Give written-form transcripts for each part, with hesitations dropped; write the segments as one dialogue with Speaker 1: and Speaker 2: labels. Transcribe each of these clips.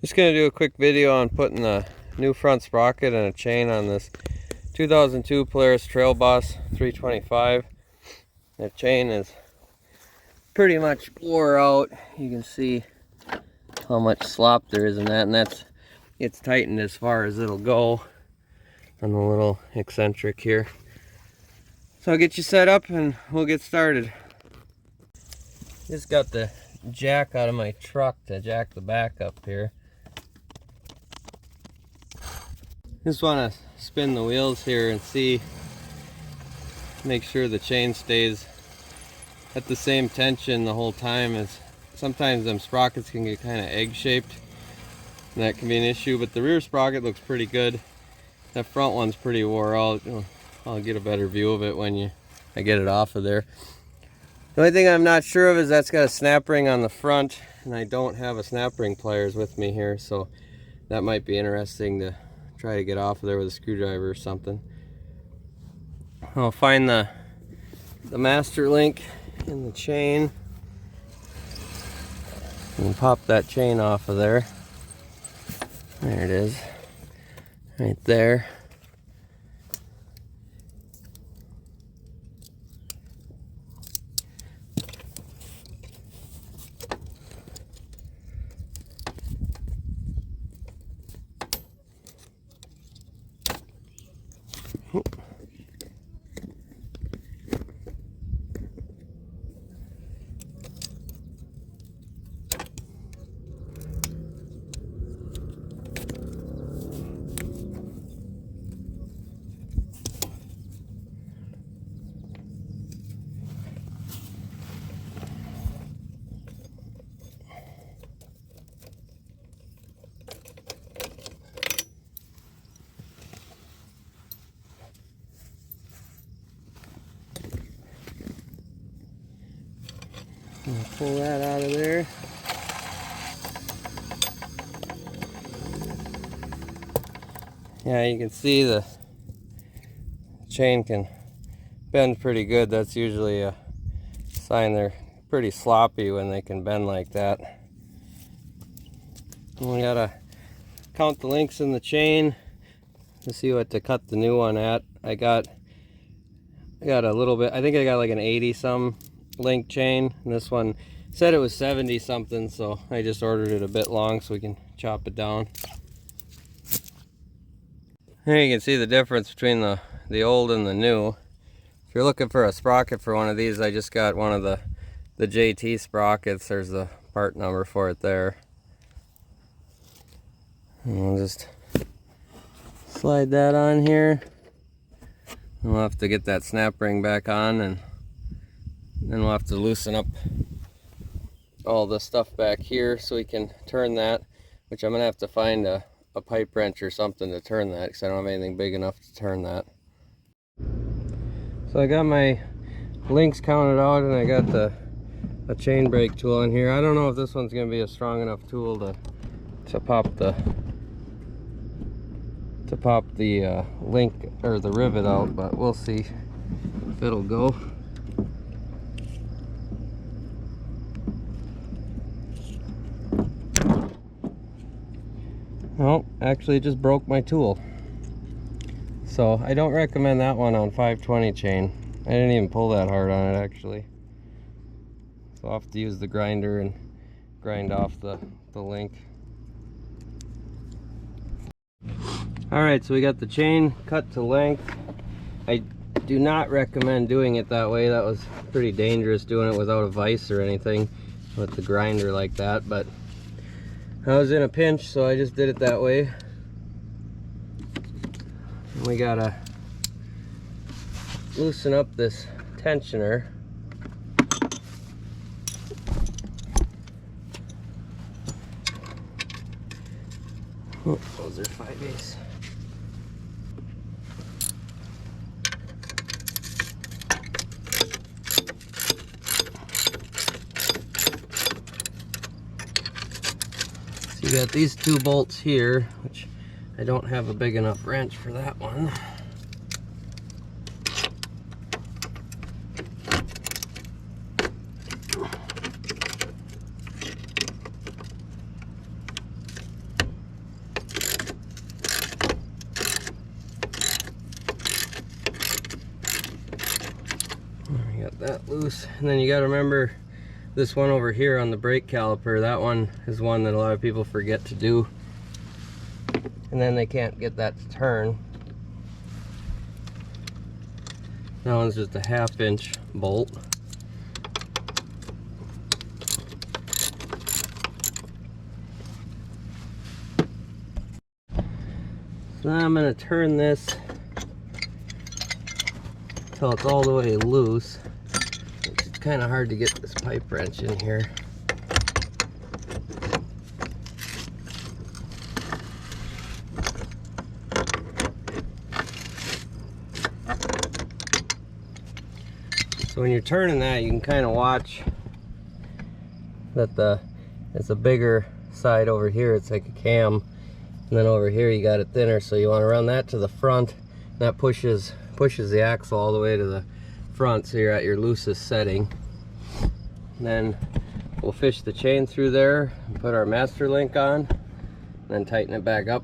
Speaker 1: Just going to do a quick video on putting the new front sprocket and a chain on this 2002 Polaris Trail Boss 325. The chain is pretty much wore out. You can see how much slop there is in that, and it's tightened as far as it'll go on the little eccentric here. So I'll get you set up and we'll get started. Just got the jack out of my truck to jack the back up here. Just want to spin the wheels here and see, make sure the chain stays at the same tension the whole time. As sometimes them sprockets can get kind of egg shaped and that can be an issue, but the rear sprocket looks pretty good. That front one's pretty wore out. I'll get a better view of it when I get it off of there. The only thing I'm not sure of is that's got a snap ring on the front, and I don't have a snap ring pliers with me here, so that might be interesting to try to get off of there with a screwdriver or something. I'll find the master link in the chain and pop that chain off of there. There it is, right there. Pull that out of there. Yeah, you can see the chain can bend pretty good. That's usually a sign they're pretty sloppy when they can bend like that. And we gotta count the links in the chain to see what to cut the new one at. I got a little bit, I think I got like an 80 some link chain, and this one said it was 70 something, so I just ordered it a bit long so we can chop it down. Here you can see the difference between the old and the new. If you're looking for a sprocket for one of these, I just got one of the JT sprockets. There's the part number for it there. And we'll just slide that on here. And we'll have to get that snap ring back on, and then we'll have to loosen up all the stuff back here so we can turn that, which I'm gonna have to find a pipe wrench or something to turn that, because I don't have anything big enough to turn that. So I got my links counted out, and I got a chain brake tool in here. I don't know if this one's gonna be a strong enough tool to pop the link or the rivet out, but we'll see if it'll go. Oh, actually it just broke my tool. So I don't recommend that one on 520 chain. I didn't even pull that hard on it actually. So I'll have to use the grinder and grind off the link. Alright, so we got the chain cut to length. I do not recommend doing it that way. That was pretty dangerous doing it without a vise or anything with the grinder like that, but I was in a pinch, so I just did it that way. And we gotta loosen up this tensioner. Oh, those are 5/8. You got these two bolts here, which I don't have a big enough wrench for that one. that loose. And then you got to remember this one over here on the brake caliper. That one is one that a lot of people forget to do, and then they can't get that to turn. That one's just a 1/2 inch bolt. So now I'm going to turn this until it's all the way loose. It's kind of hard to get this pipe wrench in here. So when you're turning that, you can kind of watch that it's a bigger side over here. It's like a cam, and then over here you got it thinner. So you want to run that to the front. That pushes the axle all the way to the front, so you're at your loosest setting. And then we'll fish the chain through there and put our master link on, and then tighten it back up.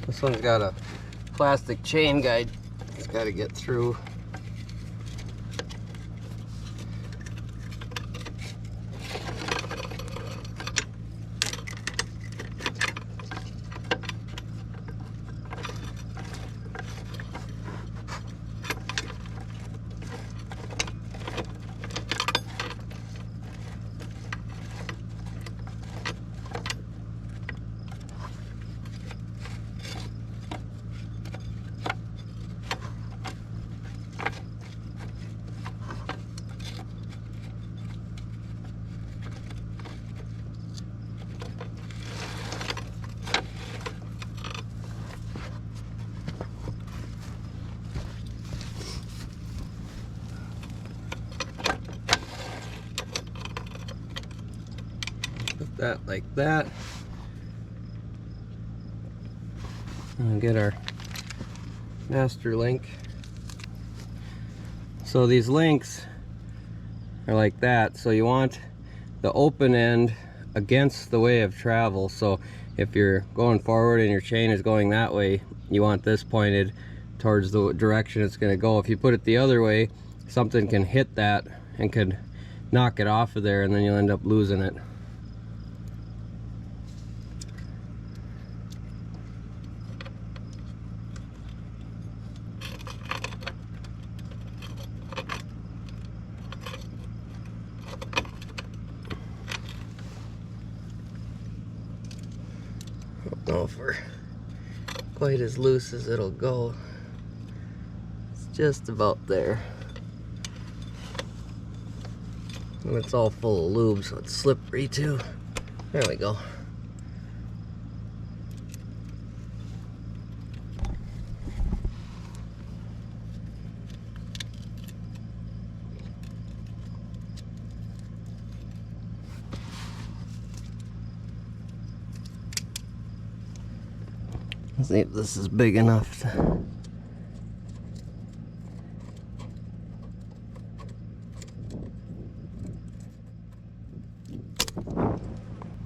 Speaker 1: This one's got a plastic chain guide it's got to get through. That like that, and get our master link. So these links are like that, so you want the open end against the way of travel. So if you're going forward and your chain is going that way, you want this pointed towards the direction it's going to go. If you put it the other way, something can hit that and could knock it off of there, and then you'll end up losing it. I don't know if we're quite as loose as it'll go. It's just about there. And it's all full of lube, so it's slippery too. There we go. Let's see if this is big enough to...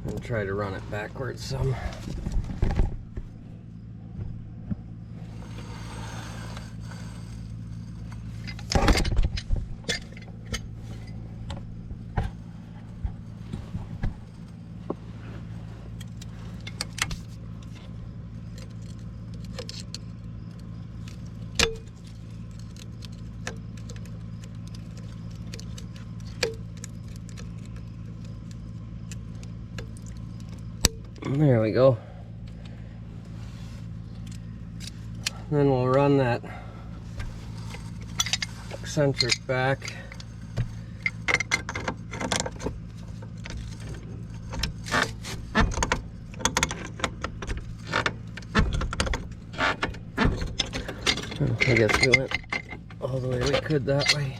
Speaker 1: and try to run it backwards some. There we go. Then we'll run that eccentric back. I guess we went all the way we could that way.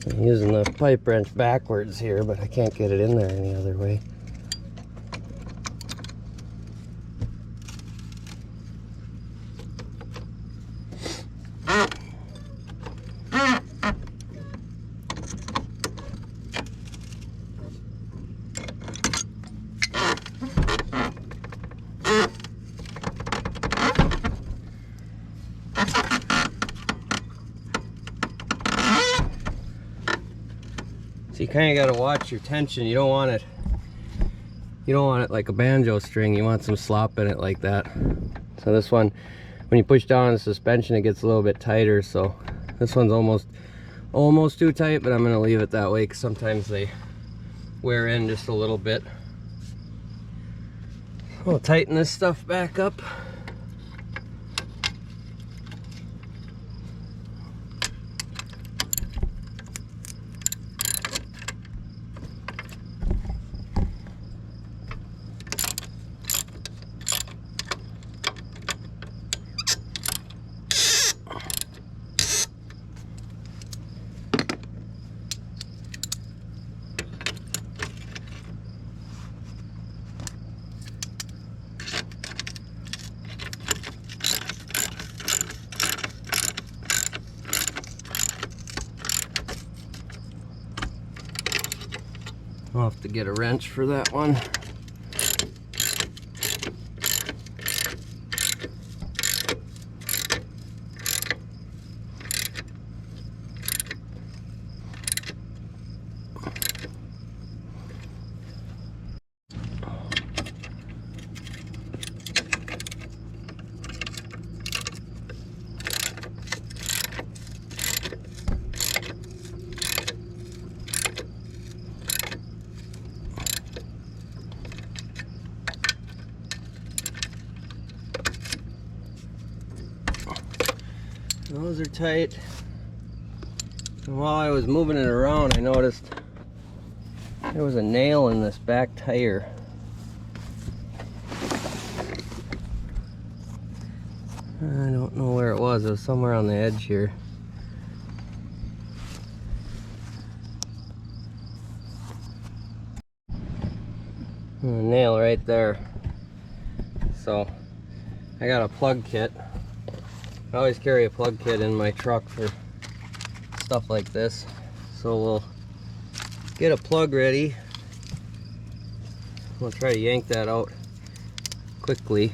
Speaker 1: I'm using the pipe wrench backwards here, but I can't get it in there any other way. So you kind of got to watch your tension. You don't want it like a banjo string. You want some slop in it like that. So this one, when you push down on the suspension, it gets a little bit tighter. So this one's almost too tight, but I'm going to leave it that way because sometimes they wear in just a little bit. We'll tighten this stuff back up. I'll have to get a wrench for that one. Those are tight. And while I was moving it around, I noticed there was a nail in this back tire. I don't know where it was. It was somewhere on the edge here. A nail right there. So I got a plug kit. I always carry a plug kit in my truck for stuff like this. So we'll get a plug ready. We'll try to yank that out quickly.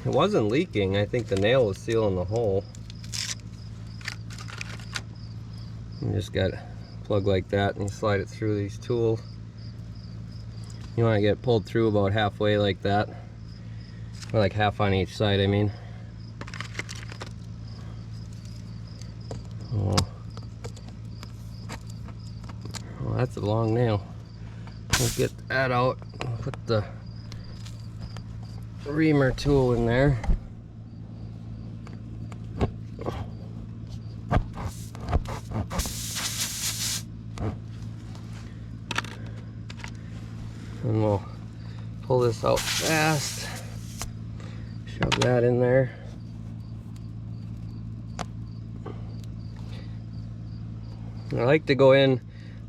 Speaker 1: It wasn't leaking. I think the nail was sealing the hole. You just got a plug like that and you slide it through these tools. You want to get pulled through about halfway like that, or like half on each side, I mean. Oh, that's a long nail. We'll get that out. Put the reamer tool in there. And we'll pull this out fast. Shove that in there. I like to go in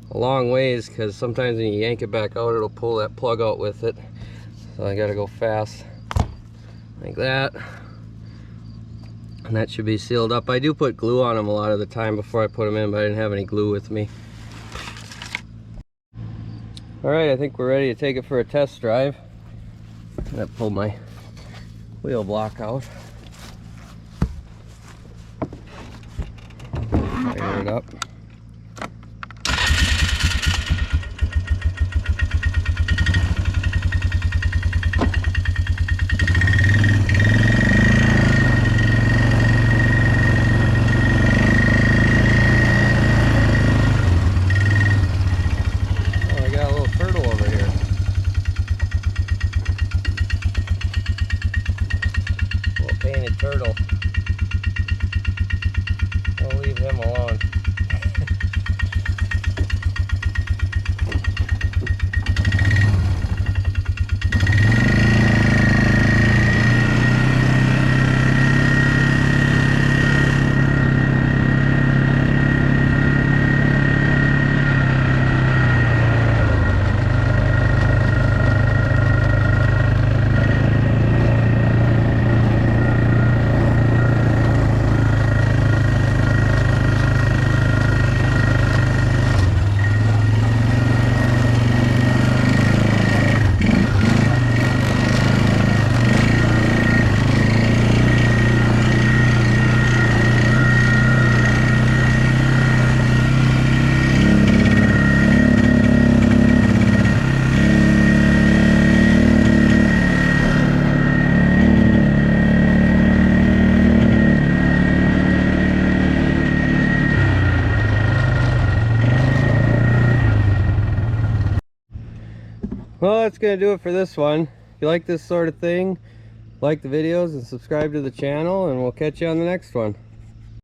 Speaker 1: a long ways because sometimes when you yank it back out, it'll pull that plug out with it. So I gotta go fast like that. And that should be sealed up. I do put glue on them a lot of the time before I put them in, but I didn't have any glue with me. Alright, I think we're ready to take it for a test drive. I'm gonna pull my wheel block out. Fire it up. Well, that's gonna do it for this one. If you like this sort of thing, like the videos and subscribe to the channel, and we'll catch you on the next one.